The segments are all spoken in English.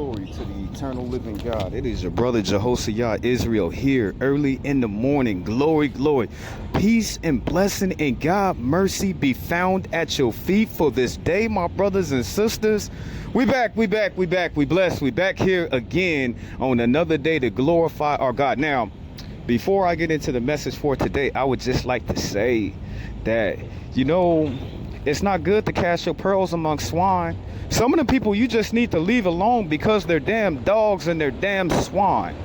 glory to the eternal living God. It is your brother Jehoshaphat Israel here early in the morning. Glory, glory. Peace and blessing and God mercy be found at your feet for this day, my brothers and sisters. We back. We blessed. We back here again on another day to glorify our God. Now, before I get into the message for today, I would just like to say that, it's not good to cast your pearls among swine. Some of the people you just need to leave alone because they're damn dogs and they're damn swine.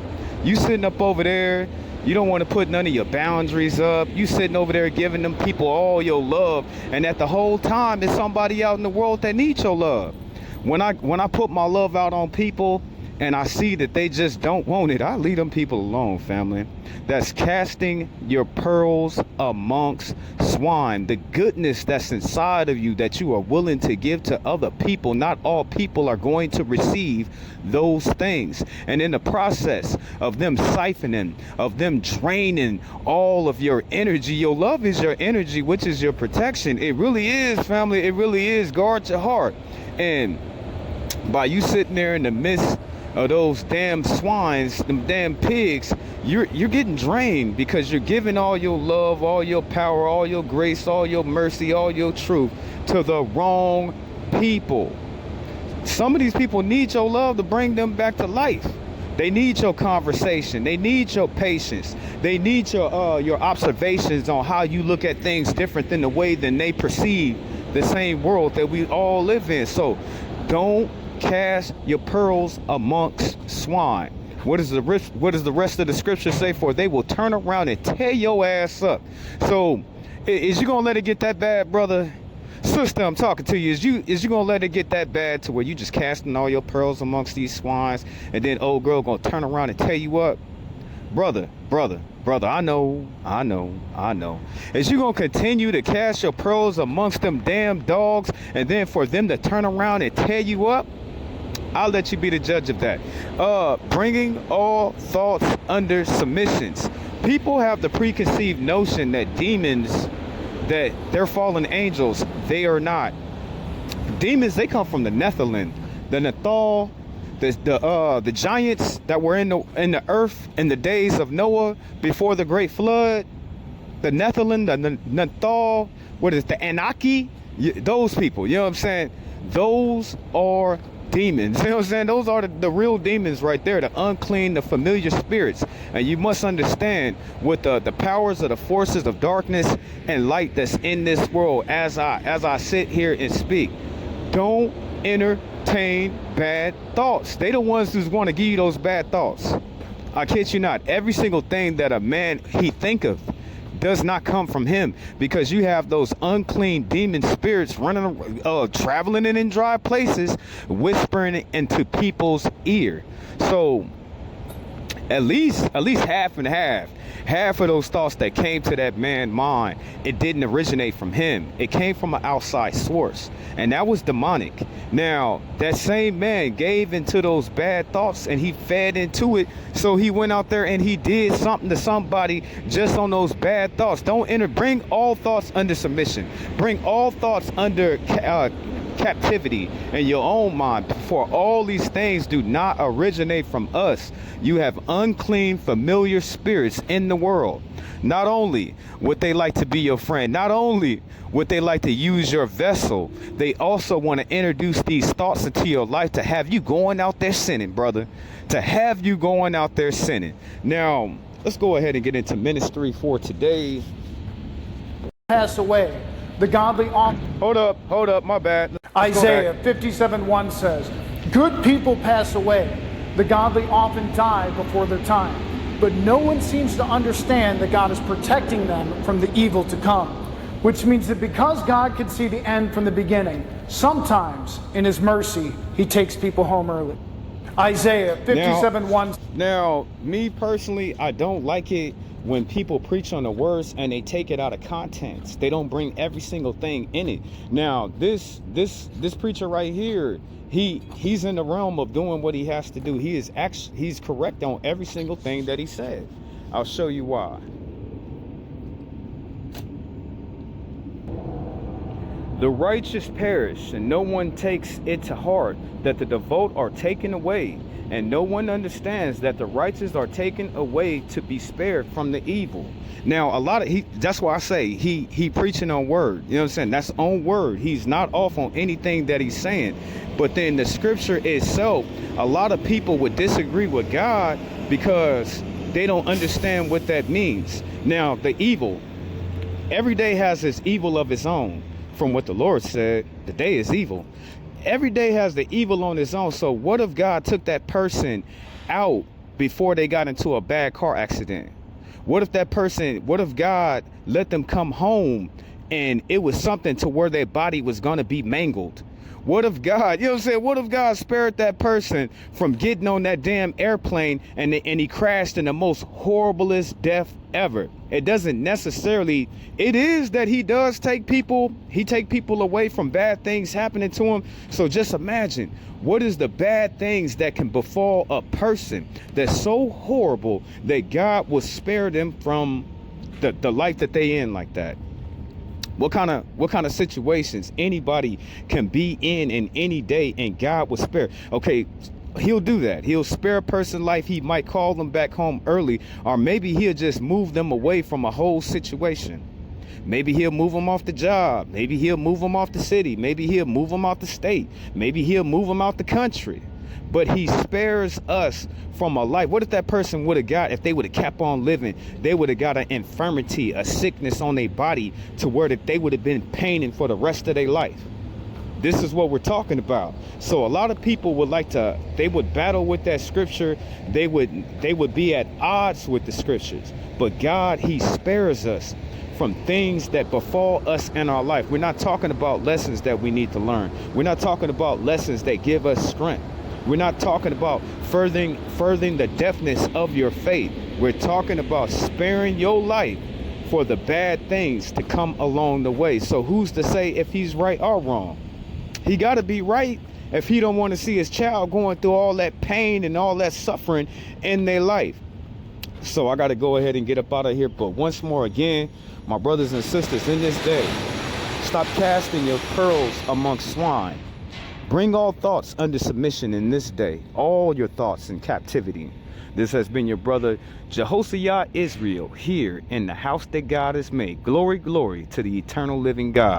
You sitting up over there, you don't want to put none of your boundaries up. You sitting over there giving them people all your love, and at the whole time it's somebody out in the world that needs your love. When I put my love out on people and I see that they just don't want it, I leave them people alone, family. That's casting your pearls amongst swine. The goodness that's inside of you that you are willing to give to other people, not all people are going to receive those things. And in the process of them siphoning, of them draining all of your energy, your love is your energy, which is your protection. It really is, family. It really is. Guard your heart. And by you sitting there in the midst of those damn swines, them damn pigs, you're getting drained because you're giving all your love, all your power, all your grace, all your mercy, all your truth to the wrong people. Some of these people need your love to bring them back to life. They need your conversation. They need your patience. They need your observations on how you look at things different than the way than they perceive the same world that we all live in. So don't cast your pearls amongst swine. What does the rest of the scripture say? For they will turn around and tear your ass up. So is you gonna let it get that bad, brother? Sister, I'm talking to you. Is you gonna let it get that bad to where you just casting all your pearls amongst these swines, and then old girl gonna turn around and tear you up? Brother, I know. Is you gonna continue to cast your pearls amongst them damn dogs, and then for them to turn around and tear you up? I'll let you be the judge of that. Bringing all thoughts under submissions. People have the preconceived notion that demons, that they're fallen angels. They are not. Demons, they come from the Nephilim, the Nathal, the giants that were in the earth in the days of Noah before the great flood. The Nephilim, the Nathal, the Anaki, those people. You know what I'm saying? Those are demons. You know what I'm saying? Those are the real demons right there, the unclean, the familiar spirits. And you must understand with the powers of the forces of darkness and light that's in this world, as I sit here and speak, don't entertain bad thoughts. They the ones who's going to give you those bad thoughts. I kid you not. Every single thing that a man he think of does not come from him, because you have those unclean demon spirits running, traveling in dry places, whispering into people's ear. So at least half and half of those thoughts that came to that man's mind, it didn't originate from him. It came from an outside source, and that was demonic. Now that same man gave into those bad thoughts and he fed into it, so he went out there and he did something to somebody just on those bad thoughts. Bring all thoughts under submission. Bring all thoughts under captivity in your own mind, for all these things do not originate from us. You have unclean familiar spirits in the world. Not only would they like to be your friend, not only would they like to use your vessel, they also want to introduce these thoughts into your life to have you going out there sinning, brother, to have you going out there sinning. Now let's go ahead and get into ministry for today. Pass away. The godly often... Hold up, my bad. Isaiah 57:1 says, good people pass away. The godly often die before their time. But no one seems to understand that God is protecting them from the evil to come. Which means that because God can see the end from the beginning, sometimes in his mercy, he takes people home early. Isaiah 57:1. Now, me personally, I don't like it when people preach on the words and they take it out of context. They don't bring every single thing in it. Now, this preacher right here, he's in the realm of doing what he has to do. He's correct on every single thing that he said. I'll show you why. The righteous perish, and no one takes it to heart that the devout are taken away, and no one understands that the righteous are taken away to be spared from the evil. Now, that's why I say he preaching on word. You know what I'm saying? That's on word. He's not off on anything that he's saying. But then the scripture itself, a lot of people would disagree with God because they don't understand what that means. Now, the evil, every day has its evil of its own. From what the Lord said, the day is evil. Every day has the evil on its own. So what if God took that person out before they got into a bad car accident? What if God let them come home and it was something to where their body was going to be mangled? What if God, you know what I'm saying? What if God spared that person from getting on that damn airplane and he crashed in the most horriblest death ever? It doesn't necessarily, it is that he take people away from bad things happening to him. So just imagine, what is the bad things that can befall a person that's so horrible that God will spare them from the life that they in like that? What kind of situations anybody can be in any day and God will spare? Okay, he'll do that. He'll spare a person's life. He might call them back home early, or maybe he'll just move them away from a whole situation. Maybe he'll move them off the job. Maybe he'll move them off the city. Maybe he'll move them off the state. Maybe he'll move them out the country. But he spares us from a life. What if that person would have got, if they would have kept on living, they would have got an infirmity, a sickness on their body to where that they would have been paining for the rest of their life? This is what we're talking about. So a lot of people would they would battle with that scripture. They would be at odds with the scriptures. But God, he spares us from things that befall us in our life. We're not talking about lessons that we need to learn. We're not talking about lessons that give us strength. We're not talking about furthering the depthness of your faith. We're talking about sparing your life for the bad things to come along the way. So who's to say if he's right or wrong? He got to be right if he don't want to see his child going through all that pain and all that suffering in their life. So I got to go ahead and get up out of here. But once more again, my brothers and sisters, in this day, stop casting your pearls amongst swine. Bring all thoughts under submission in this day, all your thoughts in captivity. This has been your brother Jehoshaphat Israel here in the house that God has made. Glory, glory to the eternal living God.